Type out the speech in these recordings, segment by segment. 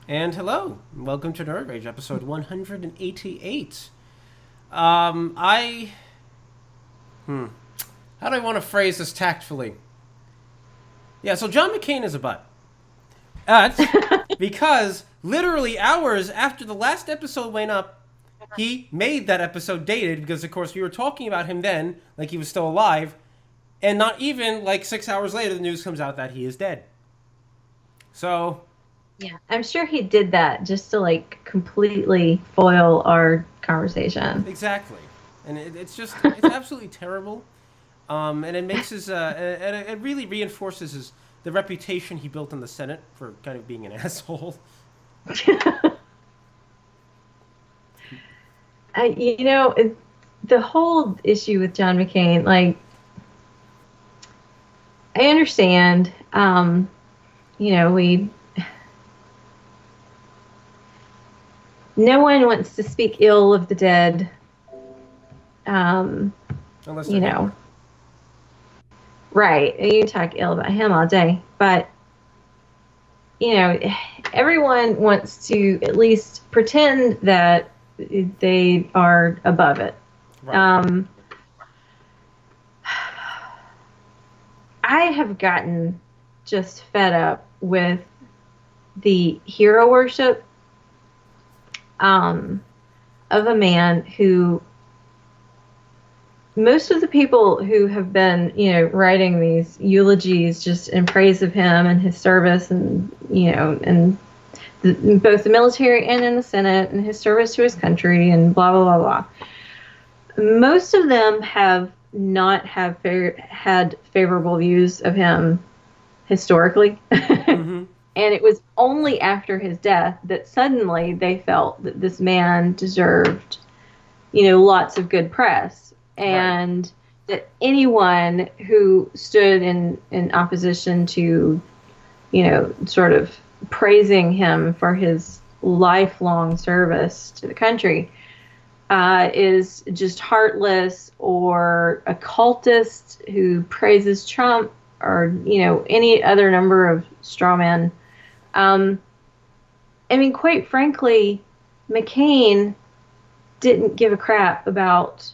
And hello, welcome to Nerd Rage, episode 188. I how do I want to phrase this tactfully? Yeah, so John McCain is a butt. That's because literally hours after the last episode went up, he made that episode dated because, of course, we were talking about him then, like he was still alive, and not even like 6 hours later, the news comes out that he is dead. So Yeah, I'm sure he did that just to like completely foil our conversation. exactly, and it's absolutely terrible. And it makes his and it really reinforces the reputation he built in the Senate for kind of being an asshole. You know, the whole issue with John McCain, like, I understand, we no one wants to speak ill of the dead, um, Unless they're you know, Hitler. right. You can talk ill about him all day, but you know, everyone wants to at least pretend that they are above it. Right. Um, I have gotten just fed up with the hero worship um, of a man who most of the people who have been, writing these eulogies just in praise of him and his service and, and both the military and in the Senate and his service to his country and blah, blah, blah, blah. Most of them have not had favorable views of him historically. Mm-hmm. And it was only after his death that suddenly they felt that this man deserved, lots of good press. Right. And that anyone who stood in opposition to, sort of praising him for his lifelong service to the country is just heartless or a cultist who praises Trump or, any other number of straw men. um, I mean, quite frankly, McCain didn't give a crap about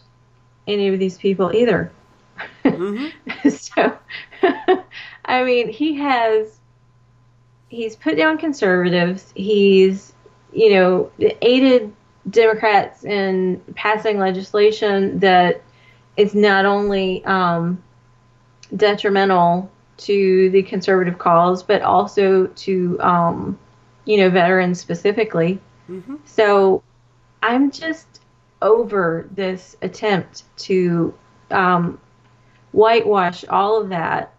any of these people either. Mm-hmm. So, I mean, he's put down conservatives. He's, aided Democrats in passing legislation that is not only detrimental to the conservative cause, but also to, veterans specifically. Mm-hmm. So I'm just over this attempt to um, whitewash all of that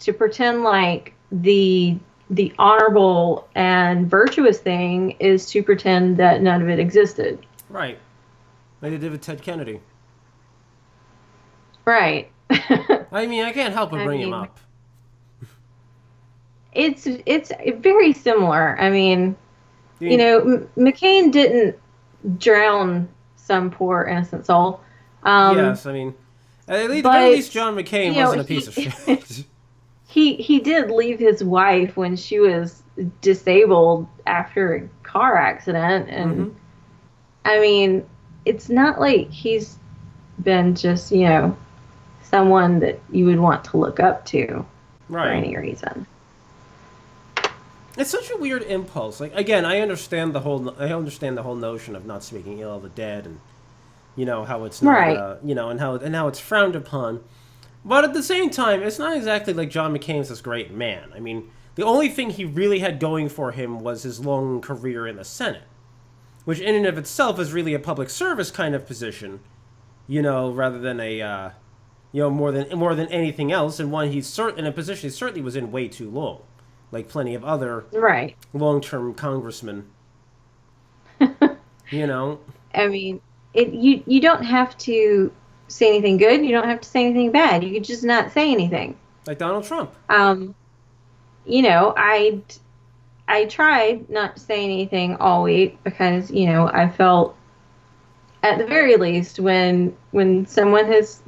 to pretend like the honorable and virtuous thing is to pretend that none of it existed. Right. Like they did with Ted Kennedy. Right. I mean, I can't help but I bring him mean, up. it's very similar. I mean, I mean, McCain didn't drown some poor innocent soul. Um, yes. I mean, at the very least, but John McCain you know, wasn't a piece he of shit. he did leave his wife when she was disabled after a car accident, Mm-hmm. and I mean, it's not like he's been just, someone that you would want to look up to for Right. any reason. It's such a weird impulse. Like again, I understand the whole notion of not speaking ill of the dead, and how it's not Right. and how it's frowned upon. But at the same time, it's not exactly like John McCain's this great man. I mean, the only thing he really had going for him was his long career in the Senate, which in and of itself is really a public service kind of position, rather than a more than anything else, and one he's in a position he certainly was in way too long, like plenty of other Right. long-term congressmen. You know, I mean, you don't have to say anything good. You don't have to say anything bad. You could just not say anything. like Donald Trump. Um, I tried not to say anything all week because I felt at the very least when someone has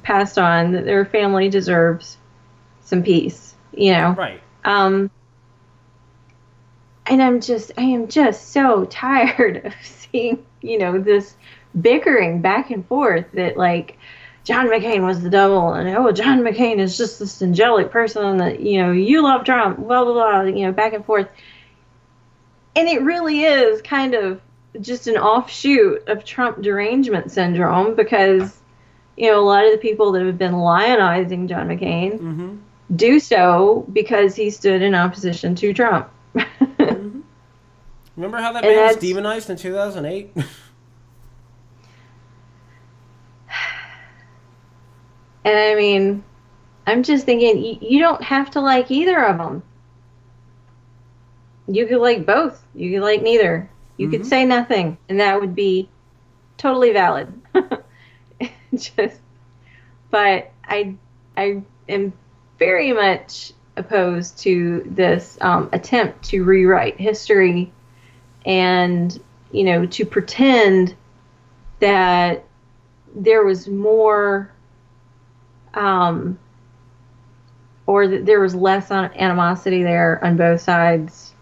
passed on that their family deserves some peace. Right. Um, And I am just so tired of seeing, this bickering back and forth that, like, John McCain was the devil, and John McCain is just this angelic person that, you love Trump, blah, blah, blah, back and forth. And it really is kind of just an offshoot of Trump derangement syndrome, because, a lot of the people that have been lionizing John McCain do so because he stood in opposition to Trump. Remember how that man was demonized in 2008? And I mean, I'm just thinking, you don't have to like either of them. You could like both. You could like neither. You could say nothing, and that would be totally valid. But I am very much opposed to this attempt to rewrite history, and to pretend that there was more, or that there was less animosity there on both sides,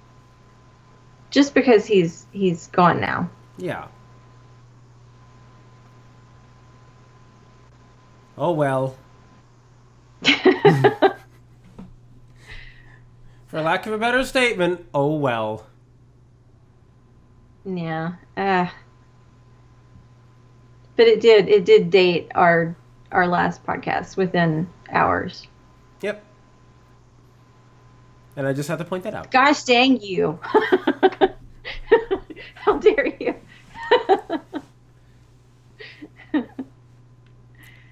just because he's gone now. Yeah. Oh well. For lack of a better statement, oh well. Yeah. But it did date our last podcast within hours. Yep. And I just have to point that out. Gosh dang you. How dare you?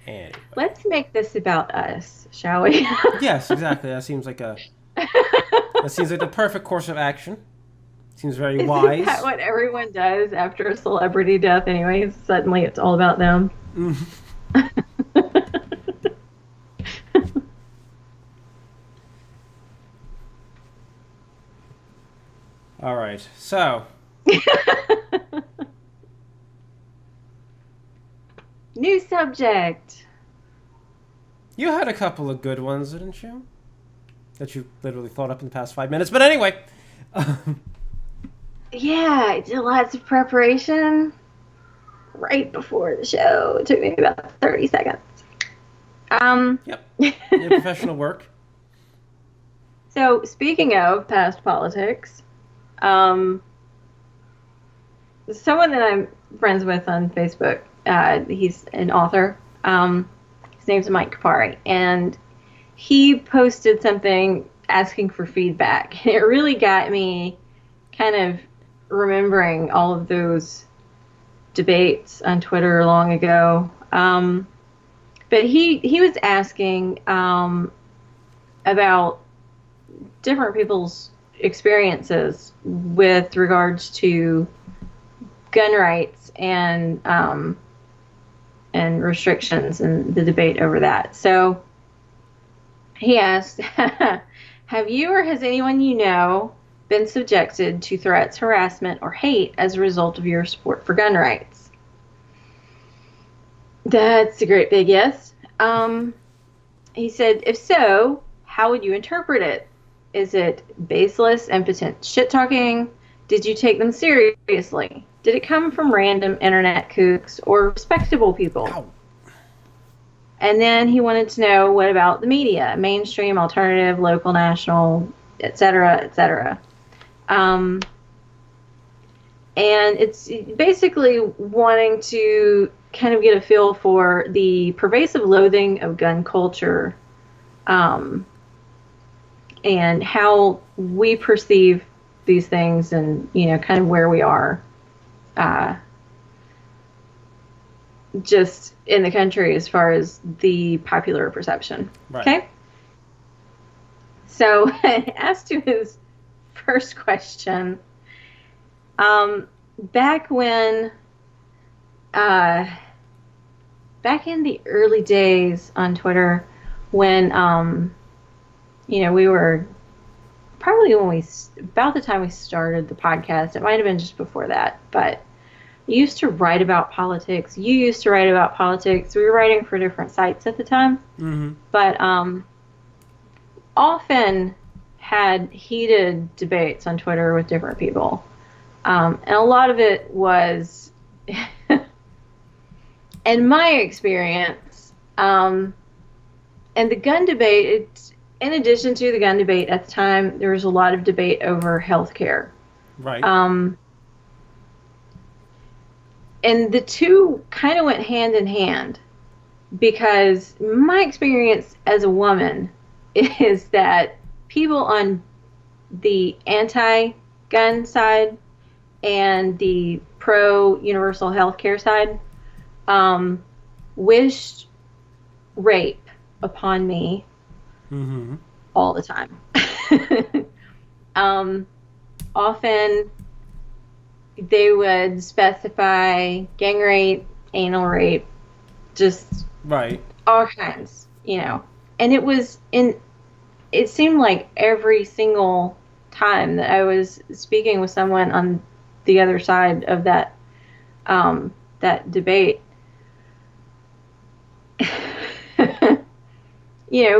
Anyway. Let's make this about us, shall we? Yes, exactly. That seems like the perfect course of action. Seems very wise. Isn't that what everyone does after a celebrity death anyways? Suddenly it's all about them. All right. So. New subject. You had a couple of good ones, didn't you? That you literally thought up in the past 5 minutes. But anyway. Yeah, I did lots of preparation right before the show. It took me about 30 seconds. Yep. Your professional work. So, speaking of past politics, someone that I'm friends with on Facebook, he's an author. His name's Mike Kapari, and he posted something asking for feedback. And it really got me kind of remembering all of those debates on Twitter long ago. But he was asking about different people's experiences with regards to gun rights and restrictions and the debate over that. So he asked, have you or has anyone you know been subjected to threats, harassment, or hate as a result of your support for gun rights? That's a great big yes. He said, if so, how would you interpret it? Is it baseless, impotent shit-talking? Did you take them seriously? Did it come from random internet kooks or respectable people? Ow. And then he wanted to know, what about the media? Mainstream, alternative, local, national, etc., etc. And it's basically wanting to kind of get a feel for the pervasive loathing of gun culture, and how we perceive these things, and kind of where we are just in the country as far as the popular perception. Right. Okay? So as to his first question, back when back in the early days on Twitter, when we were probably about the time we started the podcast. It might have been just before that, but you used to write about politics. You used to write about politics. We were writing for different sites at the time, but often had heated debates on Twitter with different people. And a lot of it was, in my experience, and the gun debate, in addition to the gun debate at the time, there was a lot of debate over healthcare. Right. And the two kind of went hand in hand, because my experience as a woman is that people on the anti-gun side and the pro-universal healthcare side wished rape upon me all the time. Often they would specify gang rape, anal rape, just right, all kinds, And it seemed like every single time that I was speaking with someone on the other side of that debate,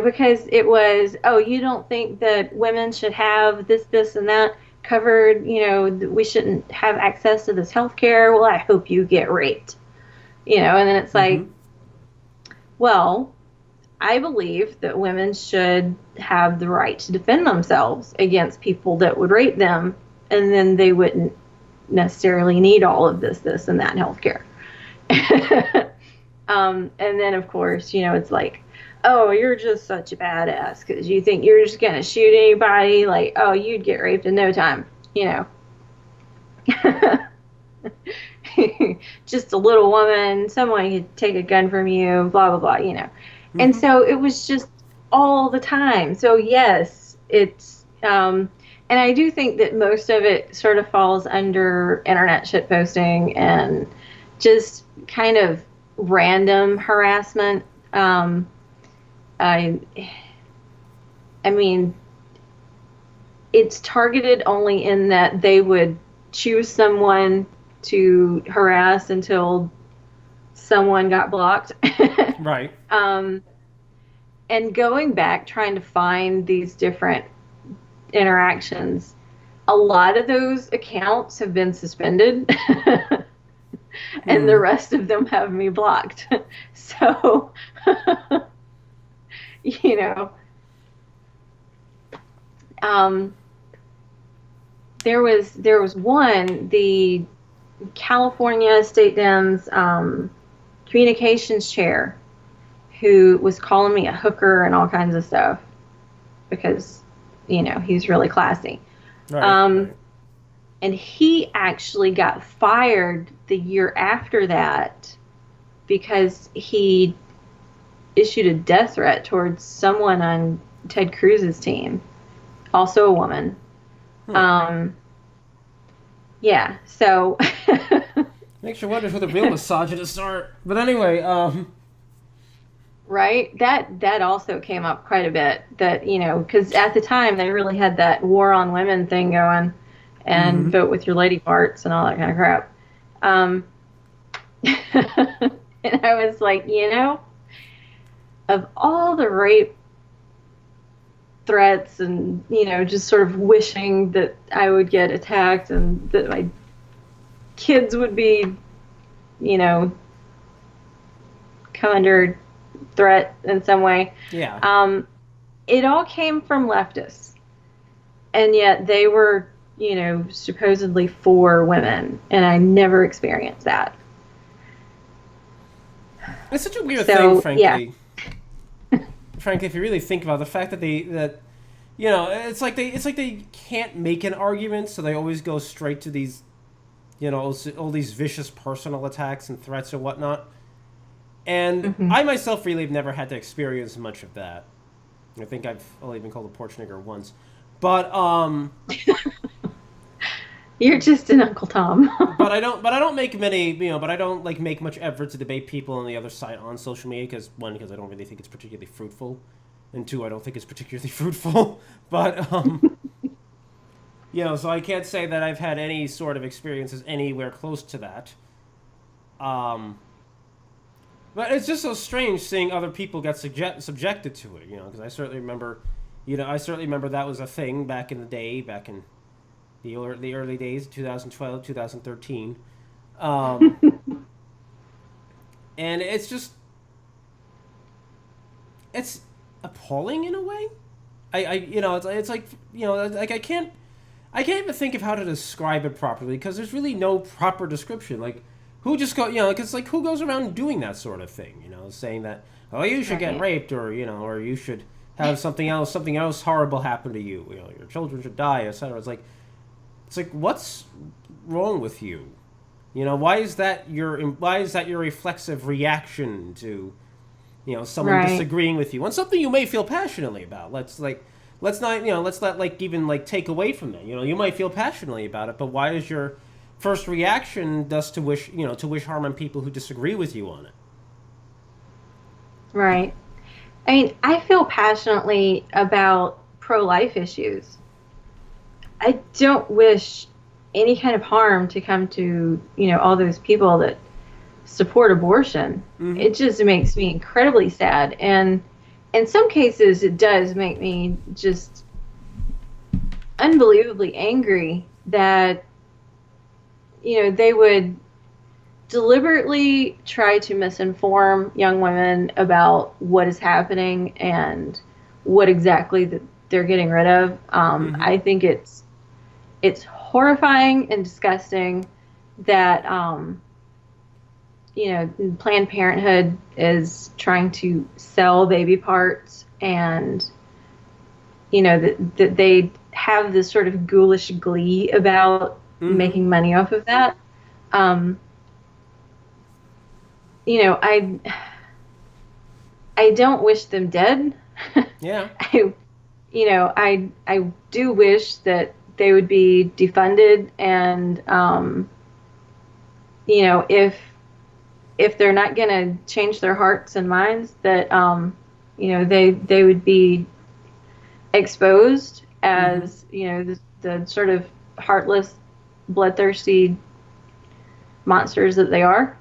because it was, oh, you don't think that women should have this, and that covered, we shouldn't have access to this health care. Well, I hope you get raped, and then it's like, well, I believe that women should have the right to defend themselves against people that would rape them, and then they wouldn't necessarily need all of this, and that healthcare. And then, of course, it's like, oh, you're just such a badass because you think you're just going to shoot anybody. Like, oh, you'd get raped in no time, Just a little woman, someone could take a gun from you, blah, blah, blah, And so it was just all the time. So, yes, it's, and I do think that most of it sort of falls under internet shitposting and just kind of random harassment. I mean, it's targeted only in that they would choose someone to harass until someone got blocked. Right. And going back, trying to find these different interactions, a lot of those accounts have been suspended. And the rest of them have me blocked. So, there was one, the California State Dem's communications chair, who was calling me a hooker and all kinds of stuff because, he's really classy. Right. And he actually got fired the year after that because he issued a death threat towards someone on Ted Cruz's team, also a woman. Yeah, so makes you wonder who the real misogynists are. But anyway, right, that also came up quite a bit. That because at the time they really had that war on women thing going, and vote with your lady parts and all that kind of crap. And I was like, of all the rape threats and, just sort of wishing that I would get attacked and that my kids would be, come under threat in some way. Yeah. It all came from leftists. And yet they were, supposedly for women. And I never experienced that. It's such a weird thing, frankly. Yeah. Frankly, if you really think about it, the fact that it's like they can't make an argument, so they always go straight to these, all these vicious personal attacks and threats and whatnot. And I myself really have never had to experience much of that. I think I've only been called a porch nigger once, but you're just an Uncle Tom. but I don't make many, but I don't make much effort to debate people on the other side on social media because I don't really think it's particularly fruitful, and two, I don't think it's particularly fruitful. But so I can't say that I've had any sort of experiences anywhere close to that. But it's just so strange seeing other people get subjected to it, because I certainly remember, I certainly remember that was a thing back in the day, back in the early days, 2012, 2013. Um, and it's appalling in a way. It's like, like I can't even think of how to describe it properly because there's really no proper description. Like, who just go, because like who goes around doing that sort of thing? Saying that, oh, you should get raped, or you should have something else horrible happen to you. Your children should die, etc. It's like what's wrong with you? Why is that your reflexive reaction to someone disagreeing with you on something you may feel passionately about? Let's not let's not like even like take away from that. You might feel passionately about it, but why is your first reaction just to wish harm on people who disagree with you on it? Right. I mean, I feel passionately about pro-life issues. I don't wish any kind of harm to come to, all those people that support abortion. Mm-hmm. It just makes me incredibly sad. And in some cases, it does make me just unbelievably angry that, they would deliberately try to misinform young women about what is happening and what exactly that they're getting rid of. Mm-hmm. I think it's horrifying and disgusting that Planned Parenthood is trying to sell baby parts, and that they have this sort of ghoulish glee about mm-hmm. making money off of that. I don't wish them dead. Yeah. I do wish that they would be defunded, and if they're not going to change their hearts and minds, that they would be exposed as mm-hmm. The sort of heartless, bloodthirsty monsters that they are.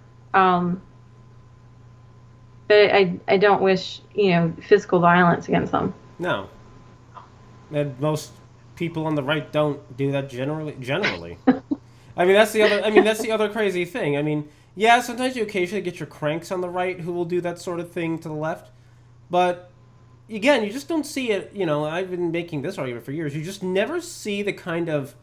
But I don't wish physical violence against them. No, and most people on the right don't do that generally. I mean, that's the other crazy thing. I mean, yeah, sometimes you occasionally get your cranks on the right who will do that sort of thing to the left, but again, you just don't see it. I've been making this argument for years. You just never see the kind of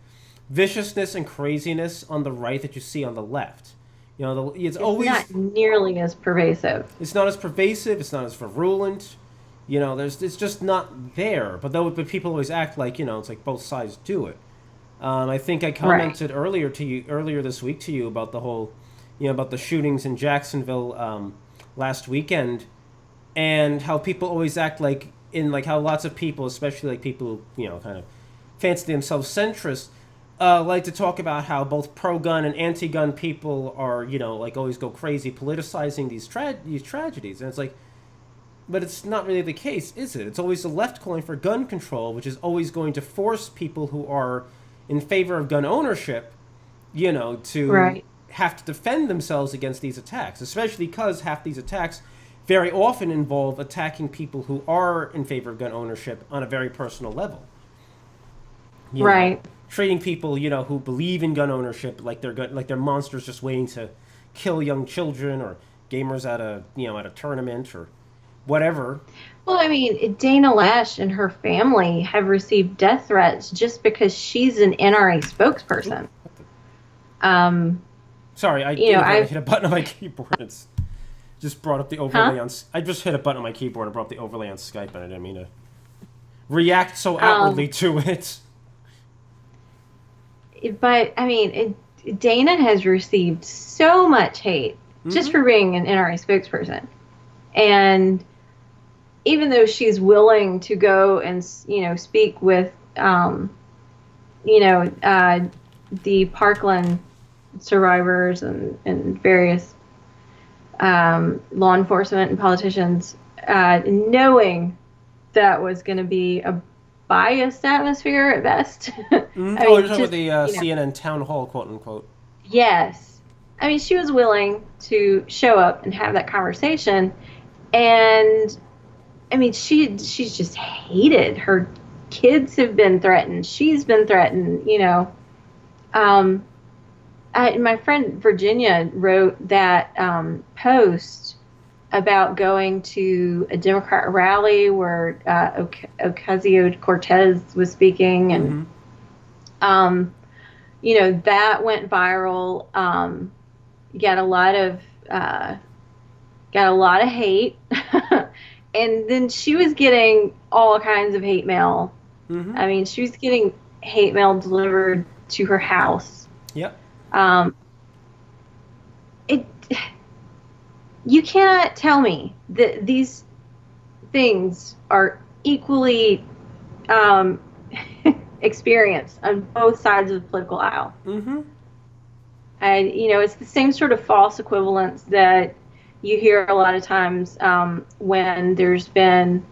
viciousness and craziness on the right that you see on the left. It's always not nearly as pervasive. It's not as pervasive. It's not as virulent. It's just not there. But people always act like it's like both sides do it. I think I commented earlier this week to you about the whole, about the shootings in Jacksonville last weekend, and how people always act like how lots of people, especially like people who kind of fancy themselves centrist, like to talk about how both pro-gun and anti-gun people are, like always go crazy politicizing these tragedies. And it's like, but it's not really the case, is it? It's always the left calling for gun control, which is always going to force people who are in favor of gun ownership, to have to defend themselves against these attacks, especially because half these attacks very often involve attacking people who are in favor of gun ownership on a very personal level. Treating people, who believe in gun ownership like they're monsters just waiting to kill young children or gamers at a tournament or whatever. Well, I mean, Dana Lash and her family have received death threats just because she's an NRA spokesperson. Sorry, I hit a button on my keyboard. It's just brought up the overlay on. I just hit a button on my keyboard and brought up the overlay on Skype, and I didn't mean to react so outwardly to it. But I mean, Dana has received so much hate just for being an NRA spokesperson, and even though she's willing to go and speak with the Parkland survivors and various law enforcement and politicians, knowing that was going to be a biased atmosphere at best. You're talking about the CNN town hall, quote unquote. Yes. I mean, she was willing to show up and have that conversation, and I mean, she's just hated. Her kids have been threatened. She's been threatened. Um, my friend Virginia wrote that post about going to a Democrat rally where Ocasio-Cortez was speaking, and Mm-hmm. that went viral. Got a lot of uh, got a lot of hate, and then she was getting all kinds of hate mail. Mm-hmm. I mean, she was getting hate mail delivered to her house. Yep. Um, it You cannot tell me that these things are equally um, experienced on both sides of the political aisle. Mm-hmm. And, it's the same sort of false equivalence that you hear a lot of times when there's been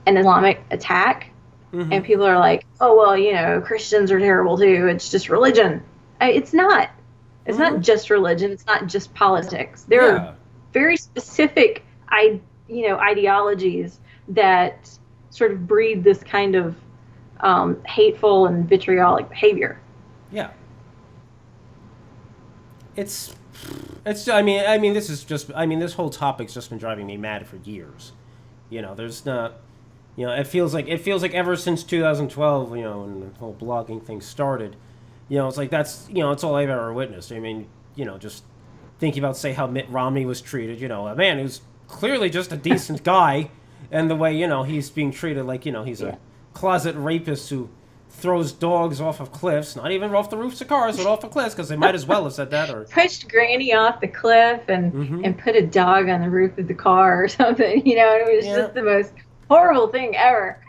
an Islamic attack, Mm-hmm. and people are like, oh, well, Christians are terrible too. It's just religion. It's not. It's Mm-hmm. not just religion. It's not just politics. There Yeah. are very specific, ideologies that sort of breed this kind of hateful and vitriolic behavior. Yeah. It's this is just, this whole topic's just been driving me mad for years. There's not, it feels like ever since 2012, when the whole blogging thing started, it's like it's all I've ever witnessed. Just thinking about, say, how Mitt Romney was treated, a man who's clearly just a decent guy, and the way, he's being treated like, he's a closet rapist who throws dogs off of cliffs, not even off the roofs of cars, but off of cliffs, because they might as well have said that. Or Pushed Granny off the cliff and put a dog on the roof of the car or something, and it was just the most horrible thing ever.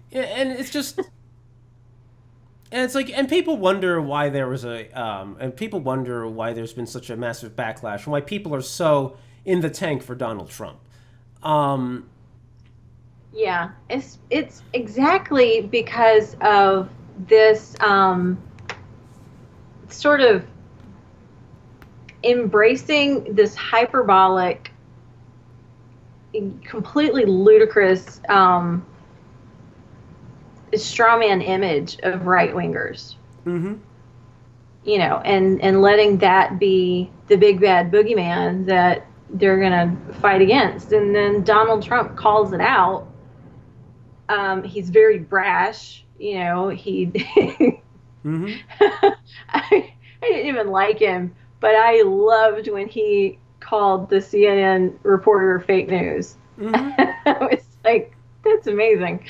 Yeah, and it's just, and it's like, and people wonder why there was and people wonder why there's been such a massive backlash, and why people are so in the tank for Donald Trump. Yeah, it's exactly because of this sort of embracing this hyperbolic, completely ludicrous strawman image of right wingers. Mm-hmm. And letting that be the big bad boogeyman that they're gonna fight against. And then Donald Trump calls it out. He's very brash. He Mm-hmm. I didn't even like him, but I loved when he called the CNN reporter fake news. Mm-hmm. I was like, that's amazing.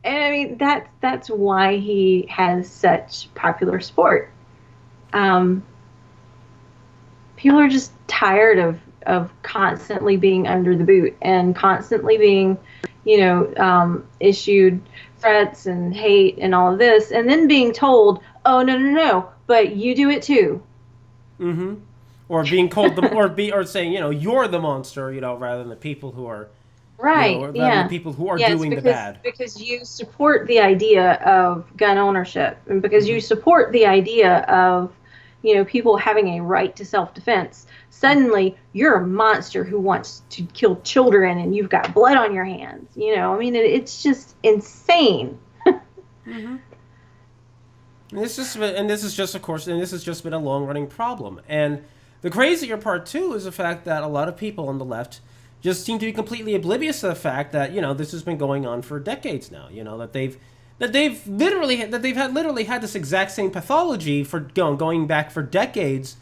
And I mean, that's why he has such popular support. People are just tired of constantly being under the boot and constantly being, issued threats and hate and all of this, and then being told, oh, no, but you do it too. Mm-hmm. Or being called or saying, you're the monster, rather than the people who are, Right. rather Yeah. than the people who are doing the bad. Because you support the idea of gun ownership, and because you support the idea of, people having a right to self-defense. Suddenly, you're a monster who wants to kill children, and you've got blood on your hands. It's just insane. Mm-hmm. And this is just been a long-running problem. And the crazier part too is the fact that a lot of people on the left just seem to be completely oblivious to the fact that this has been going on for decades now. That they've literally had this exact same pathology for going back for decades.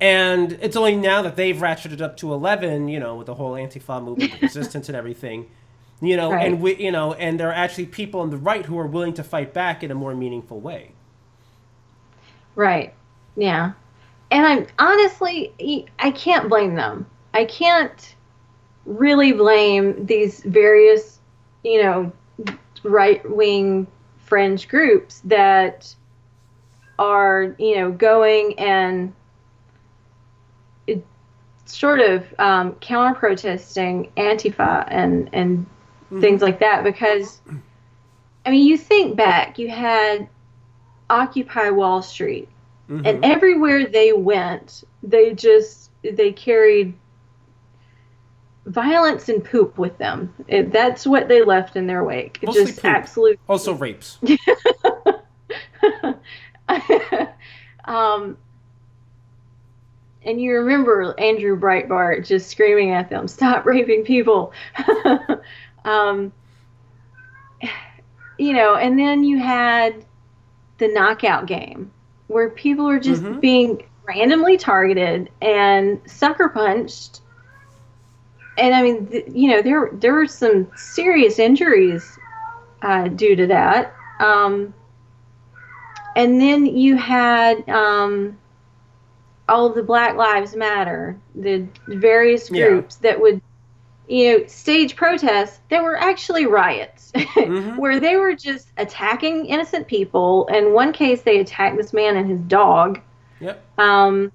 And it's only now that they've ratcheted up to 11, with the whole Antifa movement, the resistance and everything, Right. and there are actually people on the right who are willing to fight back in a more meaningful way. Right. Yeah. And I can't blame them. I can't really blame these various, right-wing fringe groups that are, going and sort of counter-protesting Antifa and Mm-hmm. things like that. Because, I mean, you think back, you had Occupy Wall Street, Mm-hmm. and everywhere they went, they carried violence and poop with them. That's what they left in their wake. Mostly Just poop. absolute. Also rapes. um, and you remember Andrew Breitbart just screaming at them, "Stop raping people!" um, and then you had the knockout game, where people are just Mm-hmm. being randomly targeted and sucker punched. And I mean, there were some serious injuries due to that. And then you had all of the Black Lives Matter, the various Yeah. groups that would, stage protests that were actually riots, Mm-hmm. where they were just attacking innocent people. In one case, they attacked this man and his dog. Yep. Um,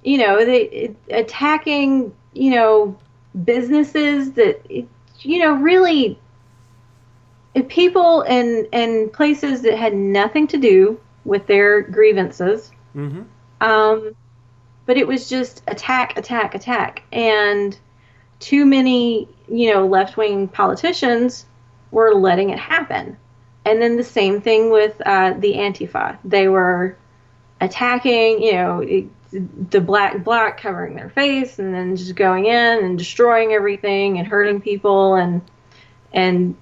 they attacking, businesses that, really people in places that had nothing to do with their grievances. Mm-hmm. Um, but it was just attack, attack, attack. And too many, left wing politicians were letting it happen. And then the same thing with the Antifa. They were attacking, the black bloc covering their face and then just going in and destroying everything and hurting people, and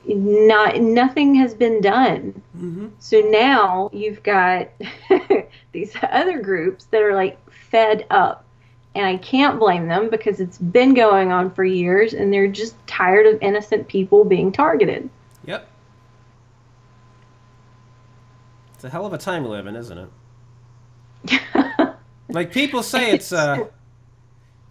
nothing has been done. Mm-hmm. So now you've got these other groups that are like fed up. And I can't blame them because it's been going on for years and they're just tired of innocent people being targeted. Yep. It's a hell of a time we live in, isn't it? Like people say it's like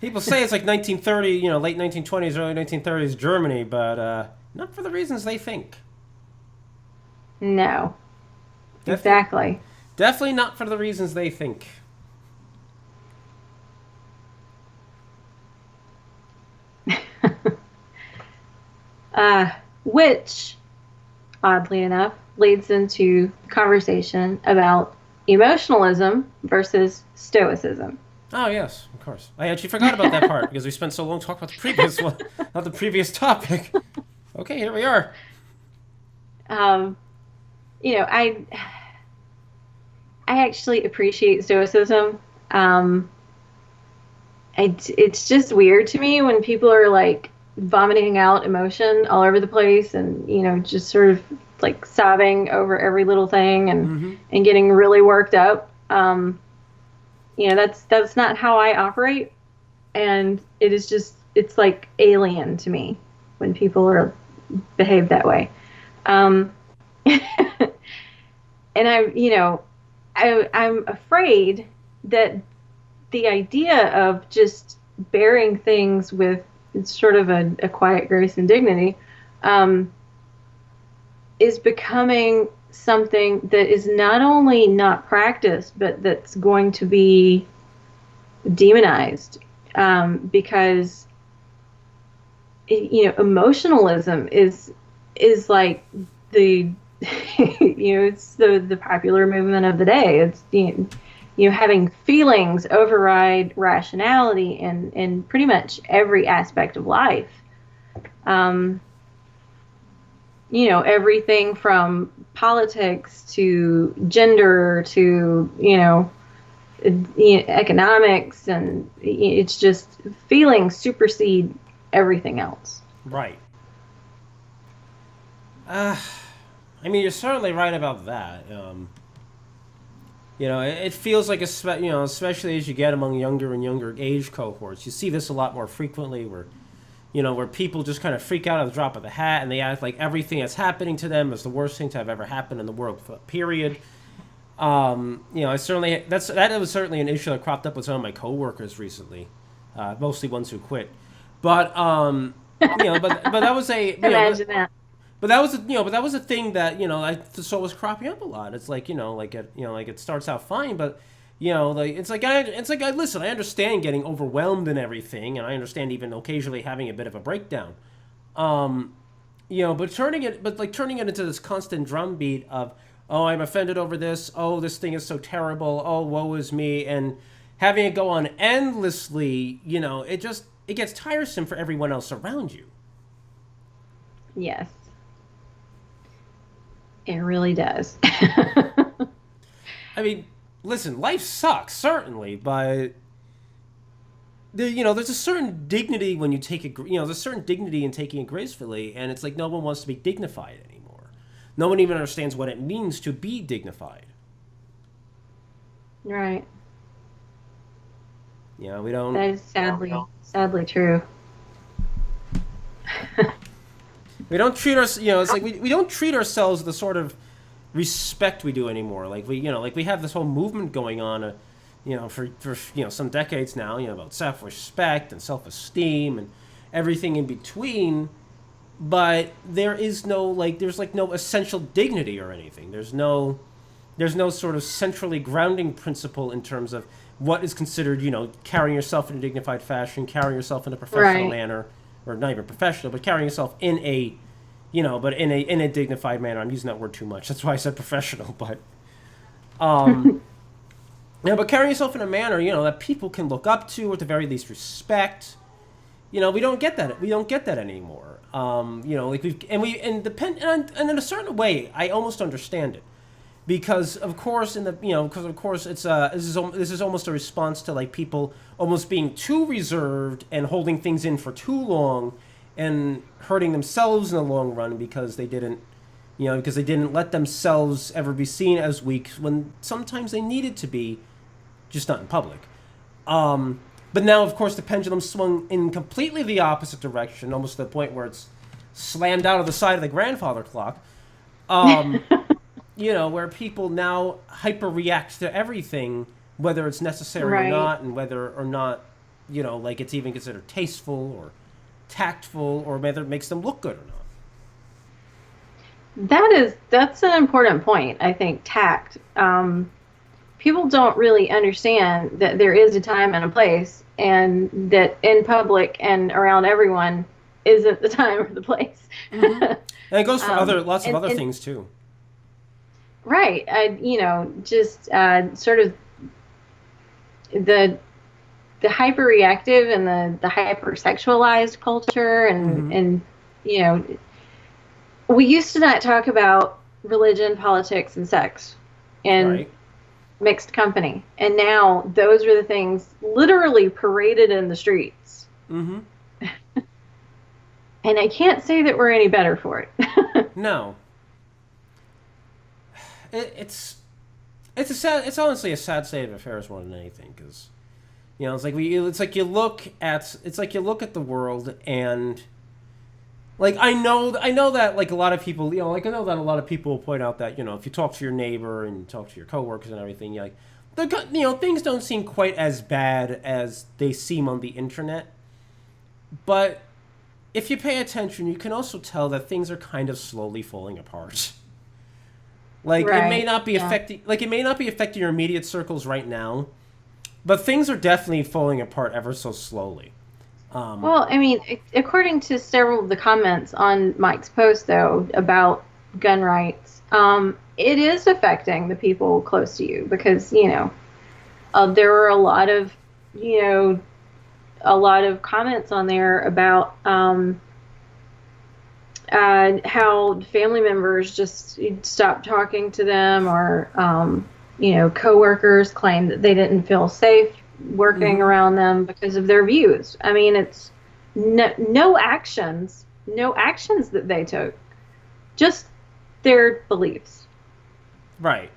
1930, late 1920s, early 1930s Germany, but not for the reasons they think. No, Definitely, exactly. definitely not for the reasons they think. Which, oddly enough, leads into conversation about emotionalism versus stoicism. Oh yes, of course. I actually forgot about that part because we spent so long talking about the previous one, not the previous topic. Okay, here we are. Um, I actually appreciate stoicism. Um, it's just weird to me when people are like vomiting out emotion all over the place and just sort of like sobbing over every little thing Mm-hmm. and getting really worked up. That's not how I operate, and it's like alien to me when people are behave that way. Um, and I'm afraid that the idea of just bearing things with sort of a quiet grace and dignity um, is becoming something that is not only not practiced, but that's going to be demonized, because emotionalism is like the it's the popular movement of the day. It's having feelings override rationality in pretty much every aspect of life. Um, everything from politics to gender to economics, and it's just feelings supersede everything else. Right. Uh, I mean, you're certainly right about that. It feels like especially as you get among younger and younger age cohorts, you see this a lot more frequently, where people just kind of freak out at the drop of the hat and they act like everything that's happening to them is the worst thing to have ever happened in the world. Period. I certainly that was certainly an issue that cropped up with some of my coworkers recently, mostly ones who quit. But but that was a Imagine that. but that was but that was a thing that I saw was cropping up a lot. It's like it starts out fine, but like I listen. I understand getting overwhelmed and everything, and I understand even occasionally having a bit of a breakdown. Um, but turning it into this constant drumbeat of, oh, I'm offended over this. Oh, this thing is so terrible. Oh, woe is me, and having it go on endlessly. it gets tiresome for everyone else around you. Yes, it really does. I mean, listen, life sucks certainly, but there's a certain dignity when you take it. There's a certain dignity in taking it gracefully, and it's like no one wants to be dignified anymore. No one even understands what it means to be dignified. Right. We don't. That is sadly true. We don't treat our. It's like we don't treat ourselves with the sort of respect we do anymore. Like we have this whole movement going on. For some decades now, about self-respect and self-esteem and everything in between, but there's no essential dignity or anything. There's no sort of centrally grounding principle in terms of what is considered, carrying yourself in a dignified fashion, carrying yourself in a professional Right. manner, or not even professional, but carrying yourself in a, but in a dignified manner. I'm using that word too much. That's why I said professional, but, but carrying yourself in a manner, that people can look up to, or at the very least respect. We don't get that. We don't get that anymore. Like and in a certain way, I almost understand it, because of course it's this is almost a response to like people almost being too reserved and holding things in for too long, and hurting themselves in the long run because they didn't let themselves ever be seen as weak when sometimes they needed to be, just not in public. But now, of course, the pendulum swung in completely the opposite direction, almost to the point where it's slammed out of the side of the grandfather clock. Where people now hyper-react to everything, whether it's necessary Right. or not, and whether or not, like it's even considered tasteful or tactful, or whether it makes them look good or not. That's an important point. I think tact. People don't really understand that there is a time and a place, and that in public and around everyone isn't the time or the place. Mm-hmm. And it goes for lots of other and things too. Right. Just sort of the hyper-reactive and the hyper-sexualized culture, and we used to not talk about religion, politics, and sex in Right. mixed company, and now those are the things literally paraded in the streets. Mm-hmm. And I can't say that we're any better for it. No. It's honestly a sad state of affairs more than anything, because it's like you look at the world, and like I know that like a lot of people, I know that a lot of people will point out that, if you talk to your neighbor and talk to your coworkers and everything, things don't seem quite as bad as they seem on the internet. But if you pay attention, you can also tell that things are kind of slowly falling apart. Like Right. it may not be affecting your immediate circles right now, but things are definitely falling apart ever so slowly. Well, I mean, according to several of the comments on Mike's post, though, about gun rights, it is affecting the people close to you, because there were a lot of comments on there about how family members just stopped talking to them, or coworkers claimed that they didn't feel safe working Mhm. around them because of their views. I mean, it's no actions that they took, just their beliefs. Right.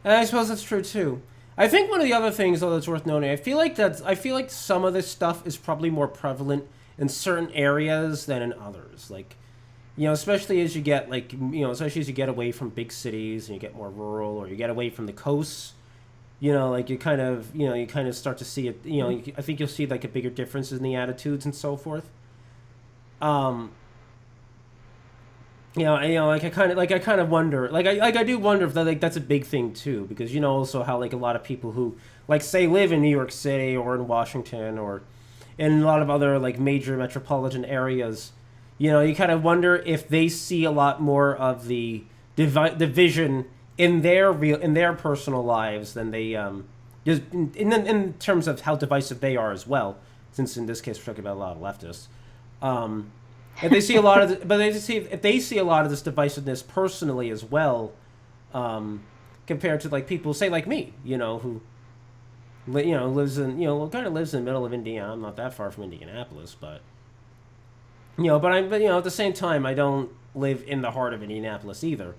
And I suppose that's true too. I think one of the other things, though, that's worth noting, I feel like some of this stuff is probably more prevalent in certain areas than in others. Like, especially as you get especially as you get away from big cities and you get more rural, or you get away from the coasts. Like you kind of start to see it. I think you'll see like a bigger difference in the attitudes and so forth. I kind of wonder, I do wonder if that's a big thing too, because also how like a lot of people who like say live in New York City or in Washington or in a lot of other like major metropolitan areas, you kind of wonder if they see a lot more of the division in their personal lives than they just in terms of how divisive they are as well. since in this case we're talking about a lot of leftists. If they see a lot of, if they see a lot of this divisiveness personally as well, compared to like people say like me, who, lives in, kind of lives in the middle of Indiana. I'm not that far from Indianapolis, but at the same time, I don't live in the heart of Indianapolis either.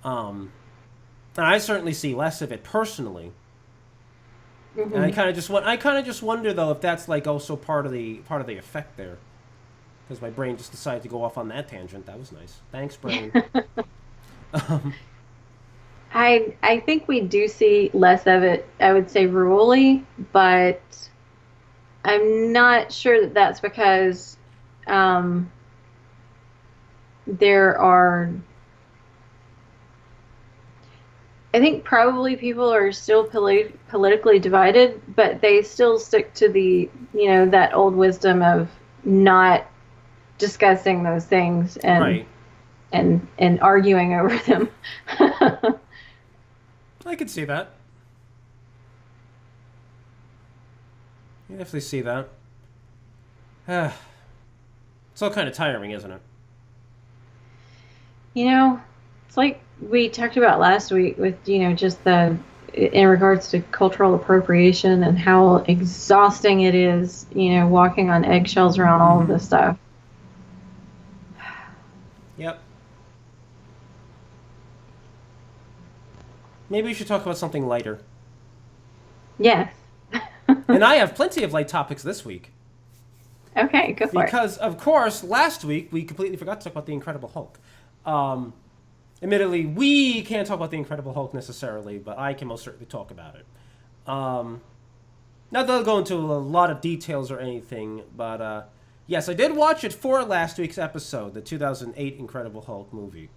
And I certainly see less of it personally. Mm-hmm. And I kind of just wonder though if that's like also part of the effect there, because my brain just decided to go off on that tangent. That was nice. Thanks, brain. I think we do see less of it, I would say rurally, but I'm not sure that that's because there are, I think probably people are still politically divided, but they still stick to the, that old wisdom of not discussing those things and right. and arguing over them. I could see that. You definitely see that. It's all kind of tiring, isn't it? It's like we talked about last week with, just in regards to cultural appropriation and how exhausting it is, walking on eggshells around all of this stuff. Yep. Maybe we should talk about something lighter. Yes. And I have plenty of light topics this week. Okay, go for it. Because, of course, last week we completely forgot to talk about the Incredible Hulk. Admittedly, we can't talk about the Incredible Hulk necessarily, but I can most certainly talk about it. Not that I'll go into a lot of details or anything, but yes, I did watch it for last week's episode, the 2008 Incredible Hulk movie.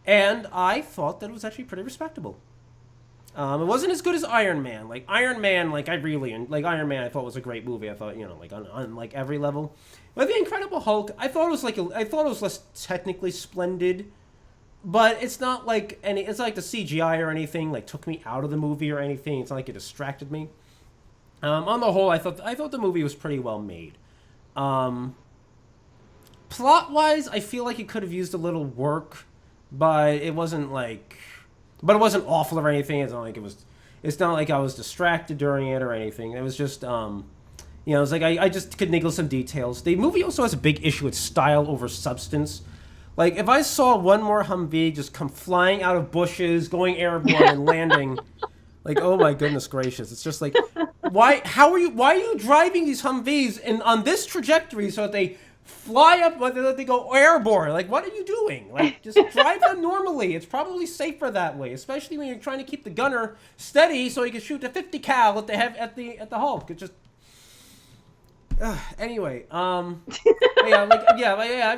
And I thought that it was actually pretty respectable. It wasn't as good as Iron Man. Iron Man, I thought was a great movie. I thought, on like every level. But the Incredible Hulk, I thought it was less technically splendid, but it's not like it's not like the CGI or anything took me out of the movie or anything. It's not like it distracted me. On the whole, I thought the movie was pretty well made. Plot-wise, I feel like it could have used a little work, but it wasn't awful or anything. It's not like I was distracted during it or anything. It was just, it's like I just could niggle some details. The movie also has a big issue with style over substance. Like, if I saw one more Humvee just come flying out of bushes, going airborne and landing, oh my goodness gracious. It's just like, why are you driving these Humvees on this trajectory so that they fly up, whether they go airborne? What are you doing? Just drive them normally. It's probably safer that way, especially when you're trying to keep the gunner steady so he can shoot the 50 cal at the Hulk. It just anyway, I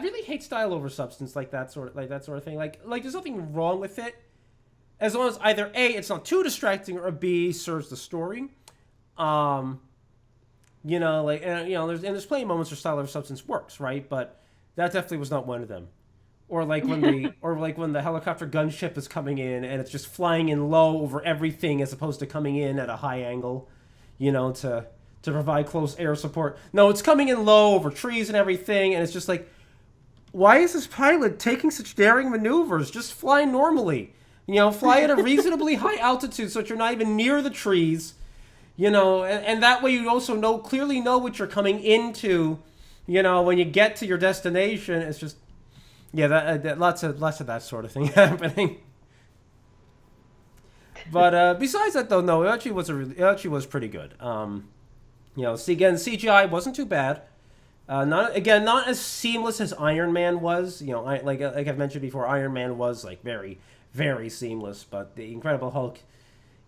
really hate style over substance, that sort of thing. There's nothing wrong with it, as long as either A, it's not too distracting, or B, serves the story. There's plenty of moments where style over substance works, right? But that definitely was not one of them. Or when the helicopter gunship is coming in and it's just flying in low over everything as opposed to coming in at a high angle, to provide close air support. No, it's coming in low over trees and everything, and it's just like, why is this pilot taking such daring maneuvers? Just fly normally. Fly at a reasonably high altitude so that you're not even near the trees. And that way you also clearly know what you're coming into, when you get to your destination. It's just, lots of that sort of thing happening. But besides that, though, no, it actually was pretty good. CGI wasn't too bad. Not as seamless as Iron Man was. Like I've mentioned before, Iron Man was very, very seamless. But the Incredible Hulk,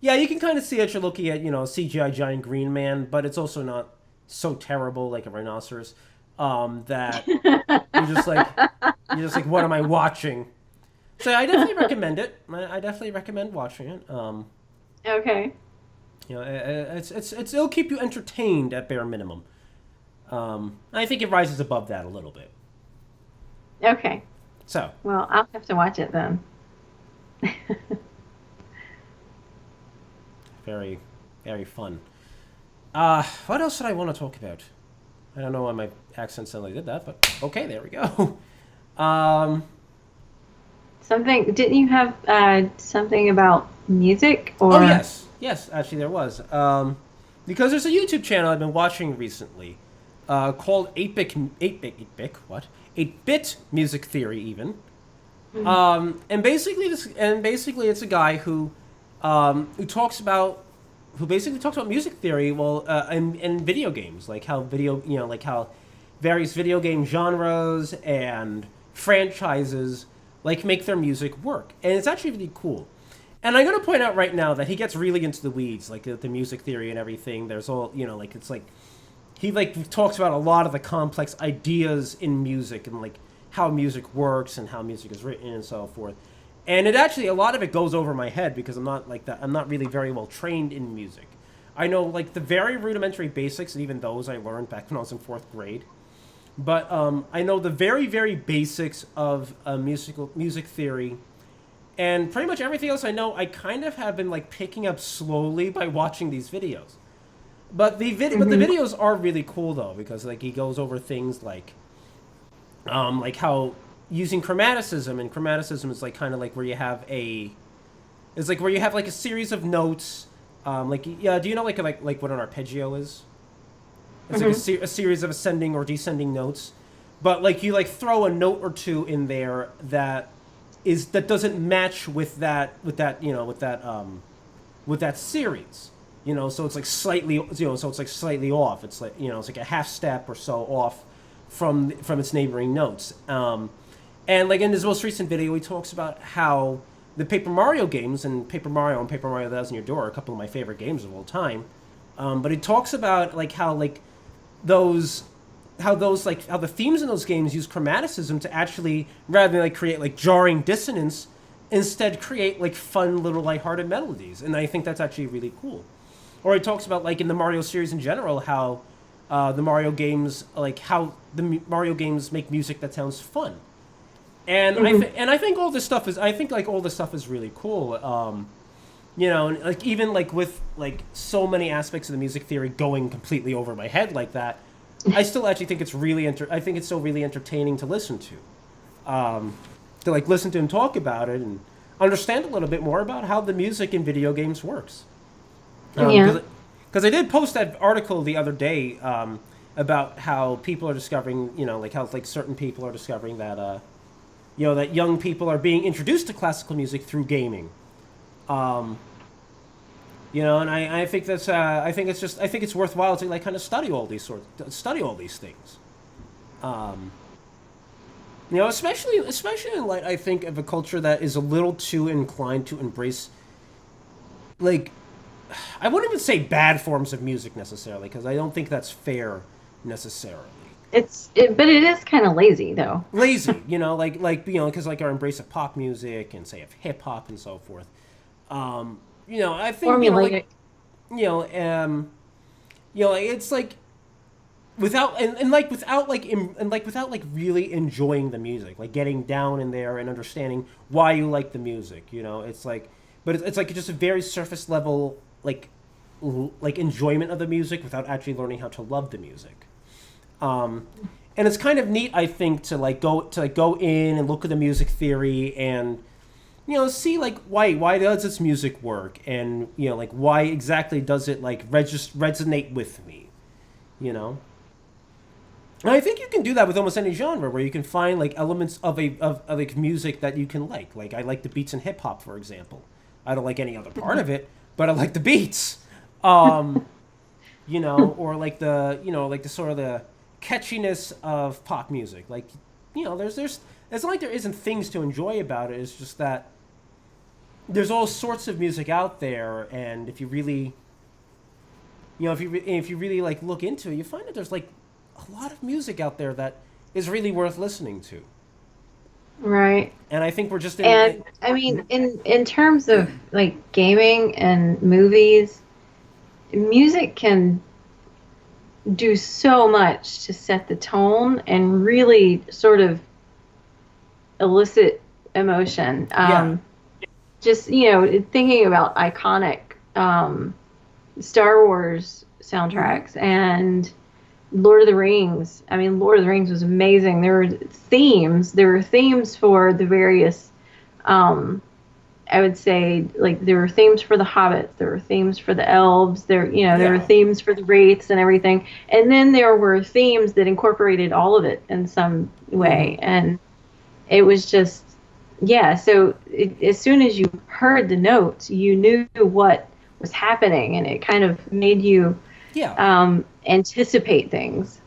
yeah, you can kind of see that you're looking at, CGI giant green man, but it's also not so terrible like a rhinoceros, that you're just like, what am I watching? So I definitely recommend it. I definitely recommend watching it. Okay. It'll keep you entertained at bare minimum. I think it rises above that a little bit. Okay. So. Well, I'll have to watch it then. Very, very fun. What else did I want to talk about? I don't know why my accent suddenly did that, but okay, there we go. Um, Something, didn't you have something about music oh or? yes, yes, actually there was. Because there's a YouTube channel I've been watching recently, called 8-bit, what? 8-bit Music Theory even. And basically it's a guy who talks about who basically talks about music theory, well, in video games, like how like how various video game genres and franchises like make their music work, and it's actually really cool. And I'm gonna point out right now that he gets really into the weeds, like the music theory and everything. There's all like it's like he like talks about a lot of the complex ideas in music and like how music works and how music is written and so forth. And it actually a lot of it goes over my head because I'm not like that. I'm not really very well trained in music. I know like the very rudimentary basics, and even those I learned back when I was in fourth grade. But I know the very very basics of music theory, and pretty much everything else I know. I kind of have been like picking up slowly by watching these videos. But the Mhm. videos are really cool though because like he goes over things like how using chromaticism, and chromaticism is like kind of like where you have a it's like where you have like a series of notes. Like yeah, do you know like what an arpeggio is? It's like Mhm. a series of ascending or descending notes, but like you like throw a note or two in there that doesn't match with that series. So it's like slightly so it's like slightly off. It's like it's like a half step or so off from its neighboring notes. And like in his most recent video, he talks about how the Paper Mario games and Paper Mario Thousand Year Door are a couple of my favorite games of all time. But he talks about like how like those how the themes in those games use chromaticism to actually rather than like create like jarring dissonance, instead create like fun little lighthearted melodies, and I think that's actually really cool. Or he talks about like in the Mario series in general how the Mario games make music that sounds fun, and Mhm. I think all this stuff is I think like all this stuff is really cool. And like even like with like so many aspects of the music theory going completely over my head like that, I still actually think I think it's still really entertaining to listen to like listen to him talk about it and understand a little bit more about how the music in video games works. Yeah. Because I did post that article the other day about how people are discovering, like how like certain people are discovering that that young people are being introduced to classical music through gaming. Um, and I think that's I think it's worthwhile to like kind of study all these things. Um, especially in light I think of a culture that is a little too inclined to embrace like I wouldn't even say bad forms of music necessarily because I don't think that's fair necessarily. But it is kind of lazy though. Lazy, because like our embrace of pop music and say of hip hop and so forth. I think Formulaic. you know, um, like it's like without like really enjoying the music, like getting down in there and understanding why you like the music. It's like, but it's like just a very surface level like enjoyment of the music without actually learning how to love the music. Um, and it's kind of neat, I think, to go in and look at the music theory and see like why does this music work, and like why exactly does it like resonate with me, you know. And I think you can do that with almost any genre where you can find like elements of like music that you can like. Like I like the beats in hip hop, for example. I don't like any other part of it, but I like the beats. Um, or like like the sort of the catchiness of pop music. Like, there's it's not like there isn't things to enjoy about it. It's just that there's all sorts of music out there, and if you really, if you really like look into it, you find that there's like a lot of music out there that is really worth listening to. Right. And I think we're just And I mean, in terms of like gaming and movies, music can do so much to set the tone and really sort of elicit emotion. yeah, Just thinking about iconic Star Wars soundtracks, and Lord of the Rings. I mean, Lord of the Rings was amazing. There were themes. There were themes for the various. I would say, like, there were themes for the hobbits. There were themes for the elves. There were Yeah. themes for the wraiths and everything. And then there were themes that incorporated all of it in some Hmm. way. And it was just, yeah. So as soon as you heard the notes, you knew what was happening, and it kind of made you Yeah. anticipate things.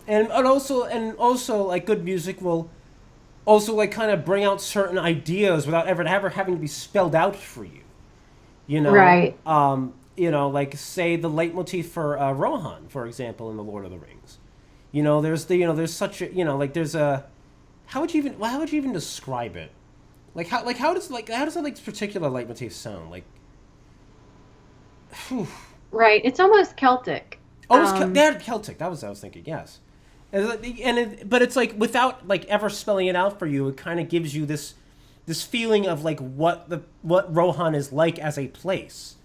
And also like good music will also like kind of bring out certain ideas without ever having to be spelled out for you. Right. Like say the leitmotif for Rohan, for example, in the Lord of the Rings. There's such a like there's a how would you even describe it? How does that like particular leitmotif sound? Like, whew. Right. It's almost Celtic. Oh, they had Celtic. That was what I was thinking. Yes, but it's like without like ever spelling it out for you, it kind of gives you this feeling of like what Rohan is like as a place.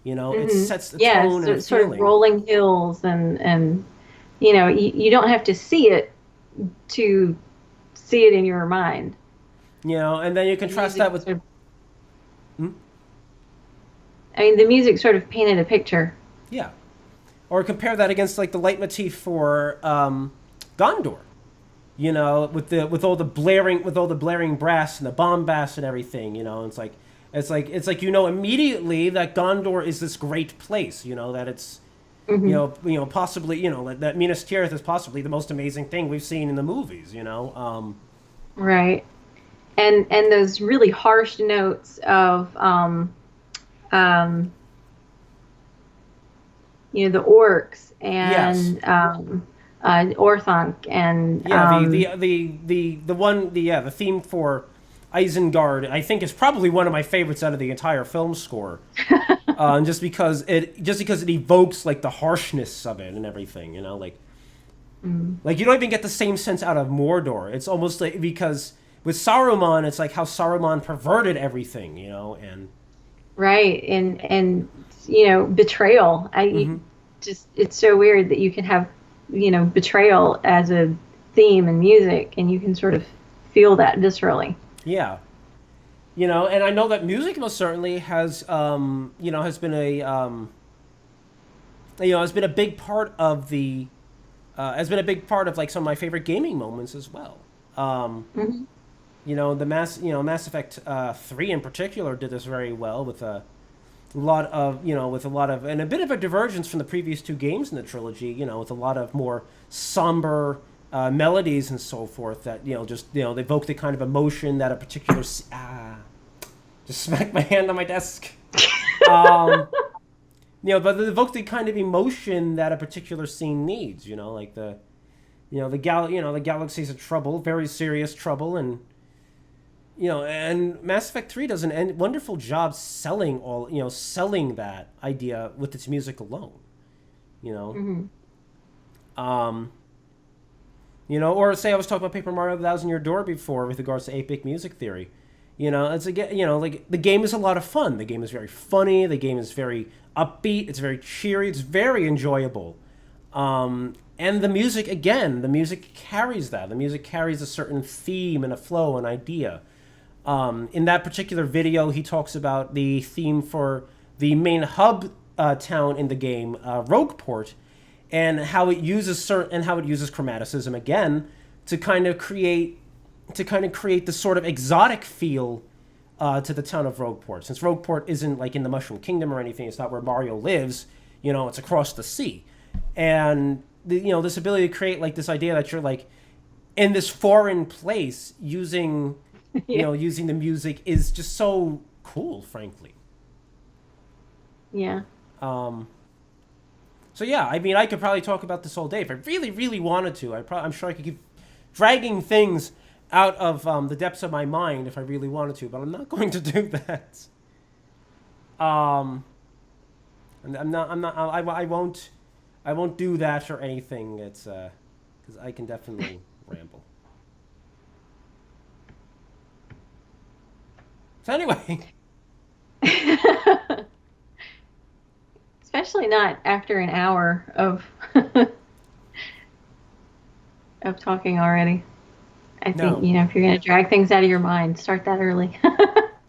It Hmm. sets the Yeah, tone so and the it's sort of feeling. rolling hills, and you don't have to see it to see it in your mind. And then you The contrast music that with sort of, hmm? I mean, the music sort of painted a picture. Yeah, or compare that against like the leitmotif for Gondor. With all the blaring brass and the bombast and everything. It's like immediately that Gondor is this great place. That it's Hmm. possibly that Minas Tirith is possibly the most amazing thing we've seen in the movies. Right. And those really harsh notes of um, the orcs Yes. and Orthonk and Yeah, the theme for Isengard, I think, is probably one of my favorites out of the entire film score. Just because it evokes like the harshness of it and everything, mm, like you don't even get the same sense out of Mordor. It's almost like because with Saruman, it's like how Saruman perverted everything, and right, and betrayal. I hmm just It's so weird that you can have betrayal as a theme in music, and you can sort of feel that viscerally. yeah, and I know that music most certainly has been a big part of the has been a big part of like some of my favorite gaming moments as well. Um, Hmm. Mass Effect 3 in particular did this very well with a lot of and a bit of a divergence from the previous two games in the trilogy. With a lot of more somber melodies and so forth that they evoke the kind of emotion that a particular just smacked my hand on my desk. Um, but they evoke the kind of emotion that a particular scene needs. Like the galaxies of trouble, very serious trouble, and Mass Effect 3 does an wonderful job selling that idea with its music alone. You know, Hmm. um, or say I was talking about Paper Mario: The Thousand Year Door before with regards to 8-bit music theory. It's again, like the game is a lot of fun. The game is very funny. The game is very upbeat. It's very cheery. It's very enjoyable. And the music carries that. The music carries a certain theme and a flow and idea. In that particular video, he talks about the theme for the main hub town in the game, Rogueport, and how it uses chromaticism again to kind of create the sort of exotic feel to the town of Rogueport. Since Rogueport isn't like in the Mushroom Kingdom or anything, it's not where Mario lives. It's across the sea, and this ability to create like this idea that you're like in this foreign place Yeah. using the music is just so cool, frankly. Yeah. Um, so yeah, I mean, I could probably talk about this all day if I really, really wanted to. I'm sure I could keep dragging things out of the depths of my mind if I really wanted to, but I'm not going to do that. Um, I'm not. I'm not. I won't. I won't do that or anything. It's because I can definitely ramble. So anyway, Especially especially not after an hour of of talking already. I think, No. if you're going to drag things out of your mind, start that early.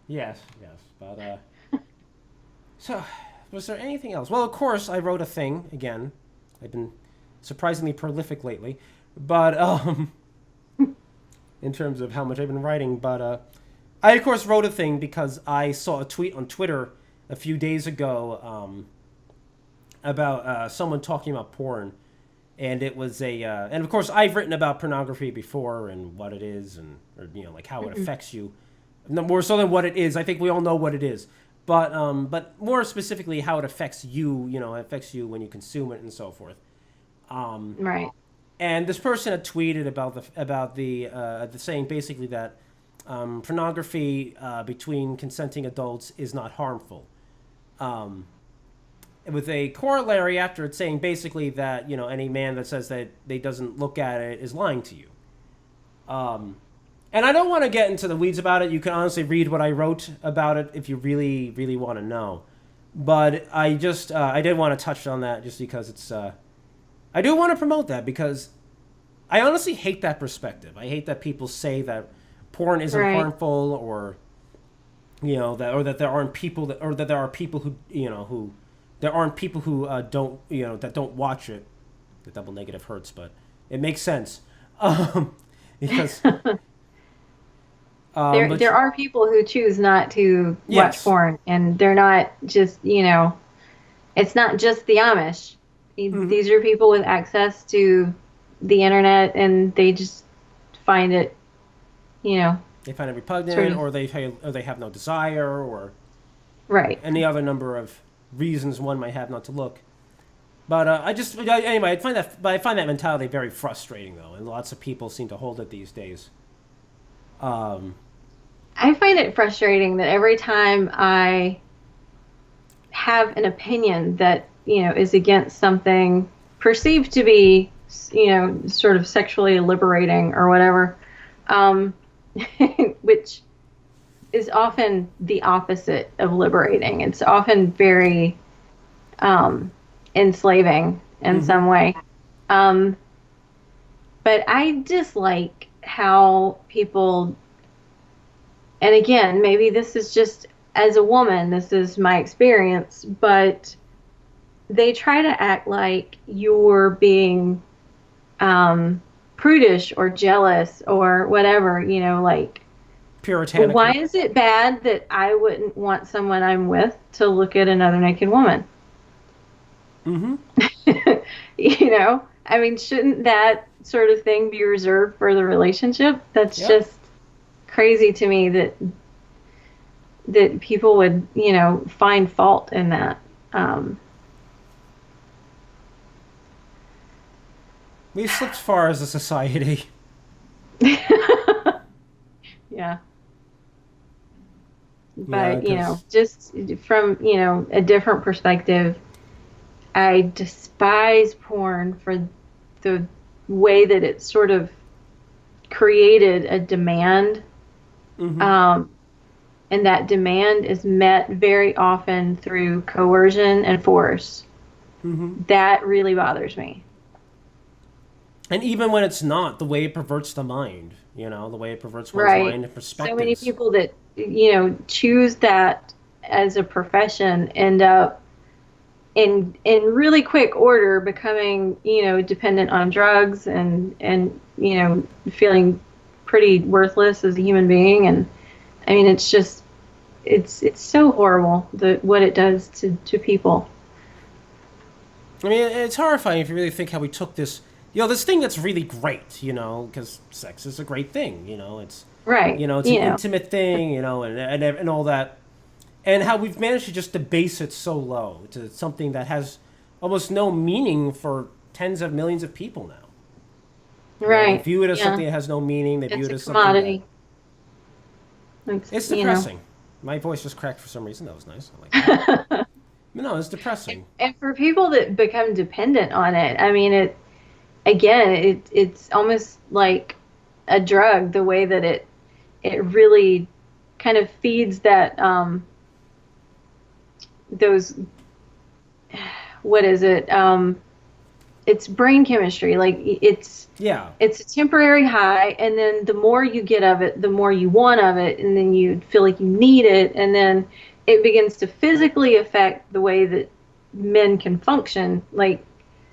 Yes, yes. But so, was there anything else? Well, of course, I wrote a thing again. I've been surprisingly prolific lately, but in terms of how much I've been writing. But I, of course, wrote a thing because I saw a tweet on Twitter a few days ago about someone talking about porn, and it was and of course, I've written about pornography before and what it is, and or like how it affects you. No, more so than what it is. I think we all know what it is. But more specifically, how it affects you. It affects you when you consume it and so forth. Right. And this person had tweeted about the saying basically that pornography between consenting adults is not harmful. With a corollary after it saying basically that any man that says that they doesn't look at it is lying to you. And I don't want to get into the weeds about it. You can honestly read what I wrote about it if you really, really want to know. But I just, I did want to touch on that just because it's, I do want to promote that because I honestly hate that perspective. I hate that people say that porn isn't Right. harmful or, that there aren't people that there are people who, there aren't people who don't, that don't watch it. The double negative hurts, but it makes sense. Because... There are people who choose not to watch Yes. porn, and they're not just, it's not just the Amish. These are people with access to the internet, and they just find it, they find it repugnant, sort of- or they have no desire, or right. any other number of reasons one might have not to look. But anyway, I find that mentality very frustrating, though, and lots of people seem to hold it these days. I find it frustrating that every time I have an opinion that, is against something perceived to be, sort of sexually liberating or whatever, which is often the opposite of liberating. It's often very enslaving in some way. But I dislike how people, and again, maybe this is just as a woman, this is my experience, but they try to act like you're being prudish or jealous or whatever, like, Puritanical. why is it bad that I wouldn't want someone I'm with to look at another naked woman? Mm-hmm. I mean, shouldn't that sort of thing be reserved for the relationship? That's Yep. just crazy to me that people would, find fault in that. We've slipped far as a society. Yeah. Yeah, But, 'cause- just from, a different perspective, I despise porn for the way that it sort of created a demand. Mhm. And that demand is met very often through coercion and force. Mhm. That really bothers me. And even when it's not, the way it perverts the mind, the way it perverts one's Right. mind and perspectives. So many people that, choose that as a profession end up in really quick order becoming, dependent on drugs and feeling pretty worthless as a human being. And I mean, it's just, it's so horrible what it does to people. I mean, it's horrifying if you really think how we took this, this thing that's really great, because sex is a great thing, it's, Right. it's an intimate thing, and all that. And how we've managed to just debase it so low to something that has almost no meaning for tens of millions of people now. Right. They view it as Yeah. something that has no meaning. They view it It's a as something commodity. It's depressing. My voice just cracked for some reason. That was nice. I like that. No, it's depressing. And for people that become dependent on it, I mean, it's almost like a drug, the way that it really kind of feeds that, those, what is it? It's brain chemistry. Like Yeah. it's a temporary high, and then the more you get of it, the more you want of it, and then you feel like you need it, and then it begins to physically affect the way that men can function. Like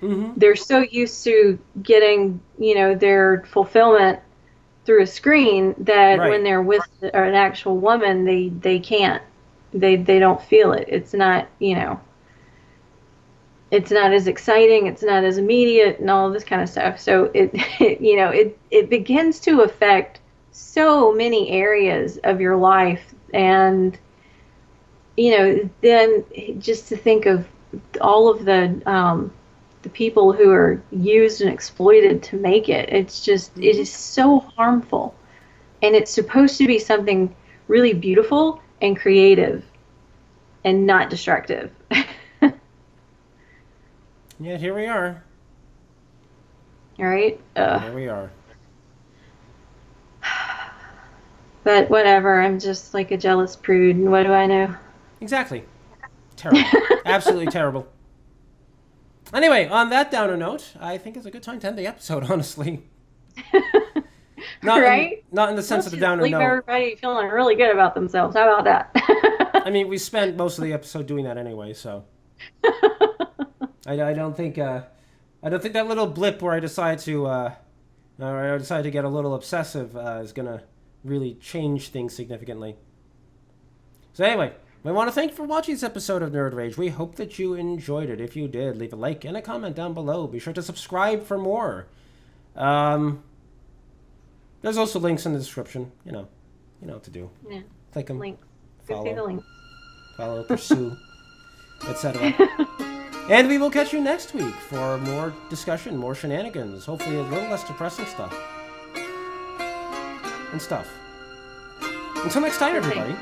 they're so used to getting, their fulfillment through a screen that Right. when they're with an actual woman, they can't. They don't feel it. It's not, it's not as exciting, it's not as immediate, and all this kind of stuff. So it begins to affect so many areas of your life. And then just to think of all of the people who are used and exploited to make it, it is so harmful. And it's supposed to be something really beautiful and creative and not destructive. Yeah, here we are. All right. Here we are. But whatever. I'm just like a jealous prude, and what do I know? Exactly. Terrible. Absolutely terrible. Anyway, on that downer note, I think it's a good time to end the episode, honestly. Right? Not in the sense of the Let's just downer leave note. everybody feeling really good about themselves. How about that? I mean, we spent most of the episode doing that anyway, so I don't think that little blip where I decided to get a little obsessive is gonna really change things significantly. So anyway, we want to thank you for watching this episode of Nerd Rage. We hope that you enjoyed it. If you did, leave a like and a comment down below. Be sure to subscribe for more. There's also links in the description. You know what to do. Yeah. Click them. Link. Go see the link. Follow, pursue, etc. And we will catch you next week for more discussion, more shenanigans, hopefully a little less depressing stuff. And stuff. Until next time, everybody.